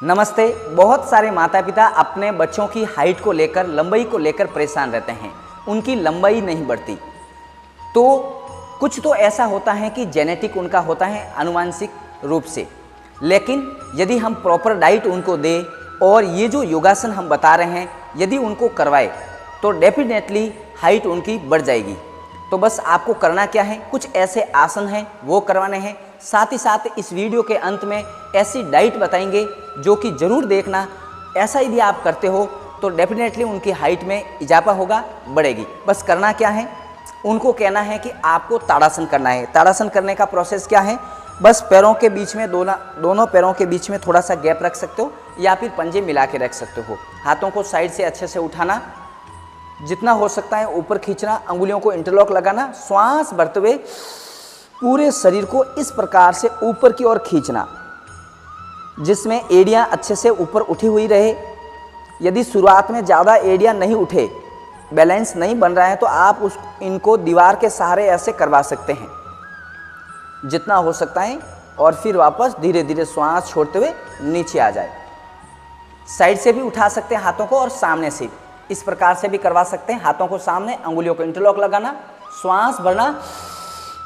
नमस्ते। बहुत सारे माता पिता अपने बच्चों की हाइट को लेकर, लंबाई को लेकर परेशान रहते हैं। उनकी लंबाई नहीं बढ़ती। तो कुछ तो ऐसा होता है कि जेनेटिक उनका होता है, आनुवांशिक रूप से। लेकिन यदि हम प्रॉपर डाइट उनको दें और ये जो योगासन हम बता रहे हैं यदि उनको करवाए तो डेफिनेटली हाइट उनकी बढ़ जाएगी। तो बस आपको करना क्या है, कुछ ऐसे आसन हैं वो करवाने हैं। साथ ही साथ इस वीडियो के अंत में ऐसी डाइट बताएंगे जो कि ज़रूर देखना। ऐसा यदि आप करते हो तो डेफिनेटली उनकी हाइट में इजाफा होगा, बढ़ेगी। बस करना क्या है, उनको कहना है कि आपको ताड़ासन करना है। ताड़ासन करने का प्रोसेस क्या है, बस पैरों के बीच में दोनों पैरों के बीच में थोड़ा सा गैप रख सकते हो या फिर पंजे मिला के रख सकते हो। हाथों को साइड से अच्छे से उठाना, जितना हो सकता है ऊपर खींचना, अंगुलियों को इंटरलॉक लगाना, श्वास भरते हुए पूरे शरीर को इस प्रकार से ऊपर की ओर खींचना जिसमें एड़ियाँ अच्छे से ऊपर उठी हुई रहे। यदि शुरुआत में ज़्यादा एड़ियाँ नहीं उठे, बैलेंस नहीं बन रहा है, तो आप इनको दीवार के सहारे ऐसे करवा सकते हैं जितना हो सकता है, और फिर वापस धीरे धीरे श्वास छोड़ते हुए नीचे आ जाए। साइड से भी उठा सकते हैं हाथों को और सामने से इस प्रकार से भी करवा सकते हैं। हाथों को सामने, अंगुलियों को इंटरलॉक लगाना, श्वास भरना,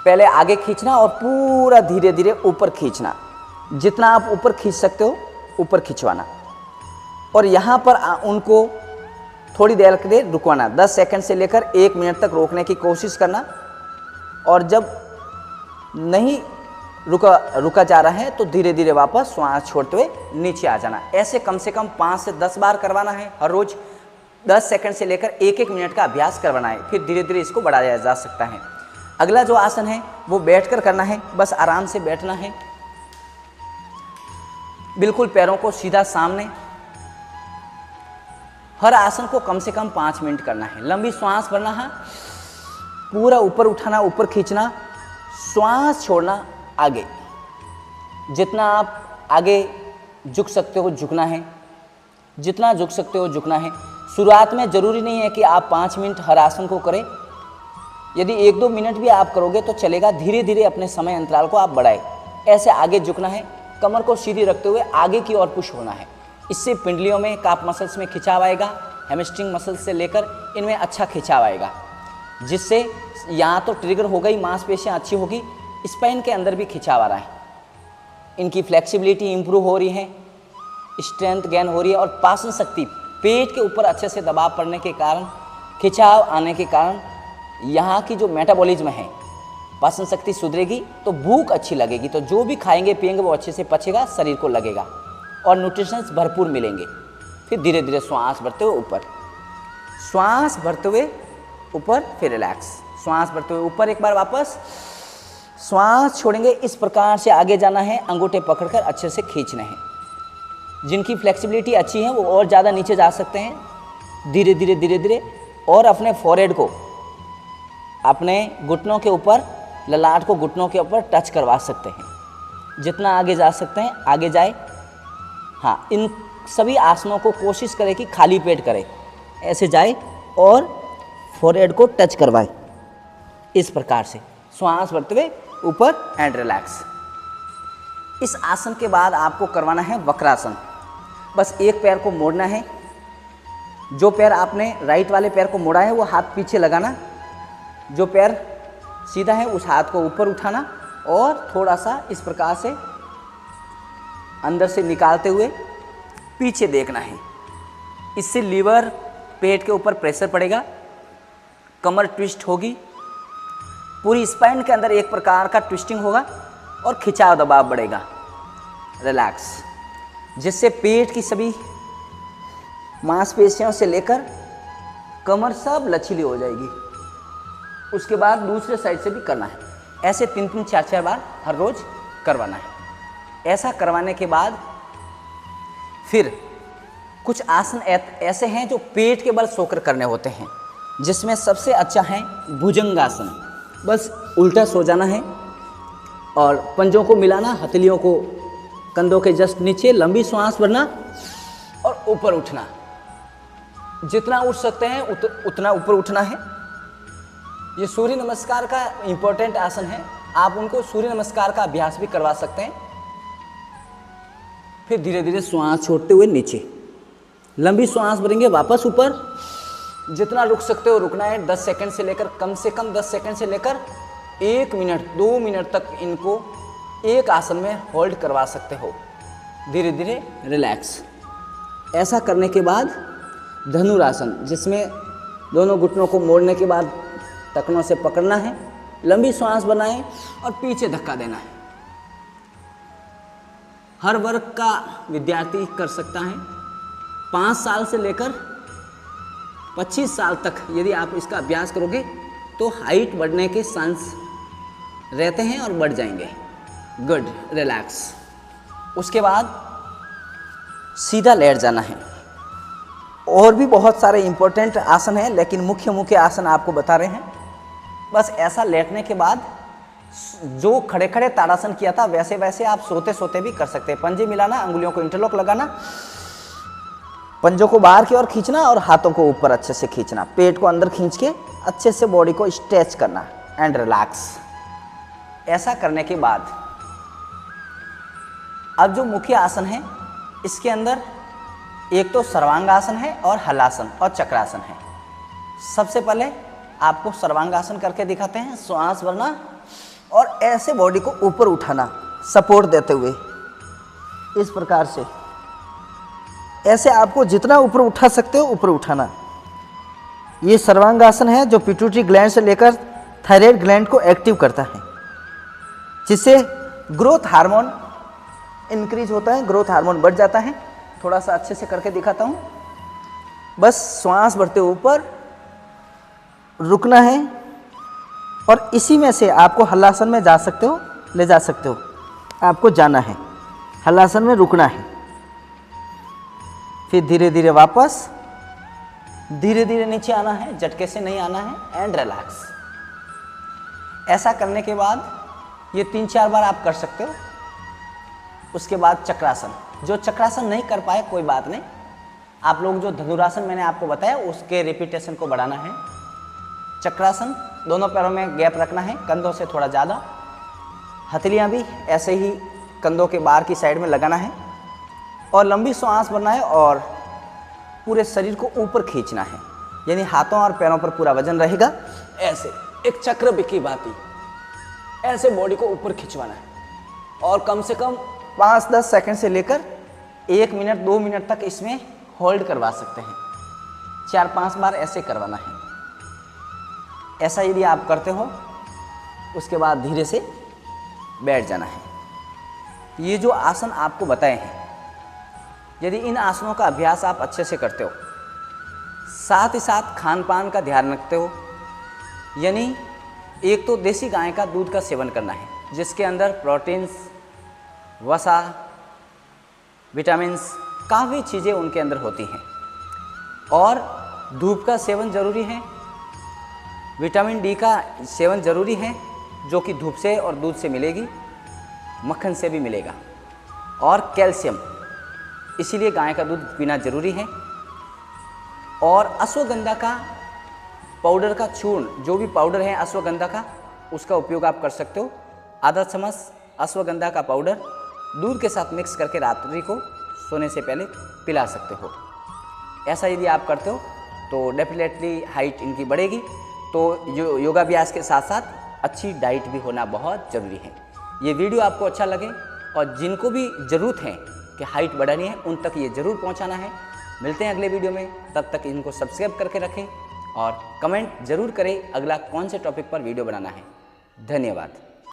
पहले आगे खींचना और पूरा धीरे धीरे ऊपर खींचना। जितना आप ऊपर खींच सकते हो ऊपर खिंचवाना और यहाँ पर उनको थोड़ी देर के लिए रुकवाना। 10 सेकंड से लेकर 1 मिनट तक रोकने की कोशिश करना और जब नहीं रुका जा रहा है तो धीरे धीरे वापस श्वास छोड़ते हुए नीचे आ जाना। ऐसे कम से कम 5 से 10 बार करवाना है हर रोज। 10 सेकंड से लेकर 1-1 मिनट का अभ्यास करवाना है, फिर धीरे धीरे इसको बढ़ाया जा सकता है। अगला जो आसन है वो बैठकर करना है। बस आराम से बैठना है, बिल्कुल पैरों को सीधा सामने। हर आसन को कम से कम 5 मिनट करना है। लंबी श्वास भरना है, पूरा ऊपर उठाना, ऊपर खींचना, श्वास छोड़ना आगे। जितना आप आगे झुक सकते हो झुकना है, जितना झुक सकते हो झुकना है। शुरुआत में ज़रूरी नहीं है कि आप 5 मिनट हर आसन को करें। यदि 1-2 मिनट भी आप करोगे तो चलेगा। धीरे धीरे अपने समय अंतराल को आप बढ़ाएं। ऐसे आगे झुकना है, कमर को सीधी रखते हुए आगे की ओर पुश होना है। इससे पिंडलियों में, काफ मसल्स में खिंचाव आएगा, हैमस्ट्रिंग मसल्स से लेकर इनमें अच्छा खिंचाव आएगा, जिससे यहाँ तो ट्रिगर हो गई, मांसपेशियाँ अच्छी होगी, स्पाइन के अंदर भी खिंचाव आ रहा है, इनकी फ्लेक्सिबिलिटी इंप्रूव हो रही है, स्ट्रेंथ गेन हो रही है और पाचन शक्ति, पेट के ऊपर अच्छे से दबाव पड़ने के कारण, खिंचाव आने के कारण यहाँ की जो मेटाबॉलिज्म है, पाचन शक्ति सुधरेगी तो भूख अच्छी लगेगी, तो जो भी खाएंगे पिएंगे वो अच्छे से पचेगा, शरीर को लगेगा और न्यूट्रिशंस भरपूर मिलेंगे। फिर धीरे धीरे श्वास भरते हुए ऊपर, श्वास भरते हुए ऊपर, फिर रिलैक्स, श्वास भरते हुए ऊपर, एक बार वापस श्वास छोड़ेंगे। इस प्रकार से आगे जाना है, अंगूठे पकड़कर अच्छे से खींचने हैं। जिनकी फ्लेक्सिबिलिटी अच्छी है वो और ज़्यादा नीचे जा सकते हैं, धीरे धीरे धीरे धीरे, और अपने फोरहेड को, अपने घुटनों के ऊपर, ललाट को घुटनों के ऊपर टच करवा सकते हैं। जितना आगे जा सकते हैं आगे जाए। हाँ, इन सभी आसनों को कोशिश करें कि खाली पेट करें, ऐसे जाए और फोरहेड को टच करवाए इस प्रकार से, श्वास भरते हुए ऊपर एंड रिलैक्स। इस आसन के बाद आपको करवाना है वक्रासन। बस एक पैर को मोड़ना है, जो पैर आपने राइट वाले पैर को मोड़ा है वो हाथ पीछे लगाना, जो पैर सीधा है उस हाथ को ऊपर उठाना और थोड़ा सा इस प्रकार से अंदर से निकालते हुए पीछे देखना है। इससे लीवर, पेट के ऊपर प्रेशर पड़ेगा, कमर ट्विस्ट होगी, पूरी स्पाइन के अंदर एक प्रकार का ट्विस्टिंग होगा और खिंचाव दबाव बढ़ेगा, रिलैक्स, जिससे पेट की सभी मांसपेशियों से लेकर कमर सब लचीली हो जाएगी। उसके बाद दूसरे साइड से भी करना है। ऐसे 3-3, 4-4 बार हर रोज करवाना है। ऐसा करवाने के बाद फिर कुछ आसन ऐसे हैं जो पेट के बल सोकर करने होते हैं, जिसमें सबसे अच्छा है भुजंगासन। बस उल्टा सो जाना है और पंजों को मिलाना, हथेलियों को कंधों के जस्ट नीचे, लंबी श्वास भरना और ऊपर उठना। जितना उठ सकते हैं उतना ऊपर उठना है। ये सूर्य नमस्कार का इम्पोर्टेंट आसन है, आप उनको सूर्य नमस्कार का अभ्यास भी करवा सकते हैं। फिर धीरे धीरे श्वास छोड़ते हुए नीचे, लंबी श्वास भरेंगे, वापस ऊपर। जितना रुक सकते हो रुकना है, 10 सेकंड से लेकर, कम से कम 10 सेकंड से लेकर 1 मिनट 2 मिनट तक इनको एक आसन में होल्ड करवा सकते हो। धीरे धीरे रिलैक्स। ऐसा करने के बाद धनुरासन, जिसमें दोनों घुटनों को मोड़ने के बाद टखनों से पकड़ना है, लंबी श्वास बनाएं और पीछे धक्का देना है। हर वर्ग का विद्यार्थी कर सकता है। 5 साल से लेकर 25 साल तक यदि आप इसका अभ्यास करोगे तो हाइट बढ़ने के चांस रहते हैं और बढ़ जाएंगे। Good, relax. उसके बाद सीधा लेट जाना है। और भी बहुत सारे इंपॉर्टेंट आसन हैं, लेकिन मुख्य मुख्य आसन आपको बता रहे हैं। बस ऐसा लेटने के बाद जो खड़े खड़े ताड़ासन किया था वैसे वैसे आप सोते सोते भी कर सकते हैं। पंजे मिलाना, अंगुलियों को इंटरलॉक लगाना, पंजों को बाहर की ओर खींचना और हाथों को ऊपर अच्छे से खींचना, पेट को अंदर खींच के अच्छे से बॉडी को स्ट्रेच करना एंड रिलैक्स। ऐसा करने के बाद अब जो मुख्य आसन है, इसके अंदर एक तो सर्वांगासन है और हलासन और चक्रासन है। सबसे पहले आपको सर्वांगासन करके दिखाते हैं। श्वास भरना और ऐसे बॉडी को ऊपर उठाना, सपोर्ट देते हुए इस प्रकार से। ऐसे आपको जितना ऊपर उठा सकते हो ऊपर उठाना। ये सर्वांगासन है जो पिट्यूटरी ग्लैंड से लेकर थायराइड ग्लैंड को एक्टिव करता है, जिससे ग्रोथ हार्मोन इंक्रीज होता है, ग्रोथ हार्मोन बढ़ जाता है। थोड़ा सा अच्छे से करके दिखाता हूँ। बस श्वास भरते ऊपर रुकना है और इसी में से आपको हलासन में जा सकते हो, ले जा सकते हो। आपको जाना है, हलासन में रुकना है, फिर धीरे धीरे वापस, धीरे धीरे नीचे आना है, झटके से नहीं आना है एंड रिलैक्स। ऐसा करने के बाद ये 3-4 बार आप कर सकते हो। उसके बाद चक्रासन। जो चक्रासन नहीं कर पाए कोई बात नहीं, आप लोग जो धनुरासन मैंने आपको बताया उसके रिपीटेशन को बढ़ाना है। चक्रासन, दोनों पैरों में गैप रखना है, कंधों से थोड़ा ज़्यादा, हथेलियाँ भी ऐसे ही कंधों के बाहर की साइड में लगाना है और लंबी श्वास भरना है और पूरे शरीर को ऊपर खींचना है, यानी हाथों और पैरों पर पूरा वजन रहेगा। ऐसे एक चक्र की भांति ऐसे बॉडी को ऊपर खिंचवाना है और कम से कम 5-10 सेकंड से लेकर 1 मिनट 2 मिनट तक इसमें होल्ड करवा सकते हैं। 4-5 बार ऐसे करवाना है। ऐसा यदि आप करते हो उसके बाद धीरे से बैठ जाना है। ये जो आसन आपको बताए हैं, यदि इन आसनों का अभ्यास आप अच्छे से करते हो, साथ ही साथ खान पान का ध्यान रखते हो, यानी एक तो देसी गाय का दूध का सेवन करना है, जिसके अंदर प्रोटीन्स, वसा, विटामिन्स, काफ़ी चीज़ें उनके अंदर होती हैं। और धूप का सेवन ज़रूरी है, विटामिन डी का सेवन ज़रूरी है, जो कि धूप से और दूध से मिलेगी, मक्खन से भी मिलेगा, और कैल्शियम, इसीलिए गाय का दूध पीना ज़रूरी है। और अश्वगंधा का पाउडर का चूर्ण, जो भी पाउडर है अश्वगंधा का, उसका उपयोग आप कर सकते हो। आधा चम्मच अश्वगंधा का पाउडर दूध के साथ मिक्स करके रात्रि को सोने से पहले पिला सकते हो। ऐसा यदि आप करते हो तो डेफिनेटली हाइट इनकी बढ़ेगी। तो योगाभ्यास के साथ साथ अच्छी डाइट भी होना बहुत ज़रूरी है। ये वीडियो आपको अच्छा लगे और जिनको भी ज़रूरत है कि हाइट बढ़ानी है उन तक ये ज़रूर पहुंचाना है। मिलते हैं अगले वीडियो में, तब तक इनको सब्सक्राइब करके रखें और कमेंट ज़रूर करें अगला कौन से टॉपिक पर वीडियो बनाना है। धन्यवाद।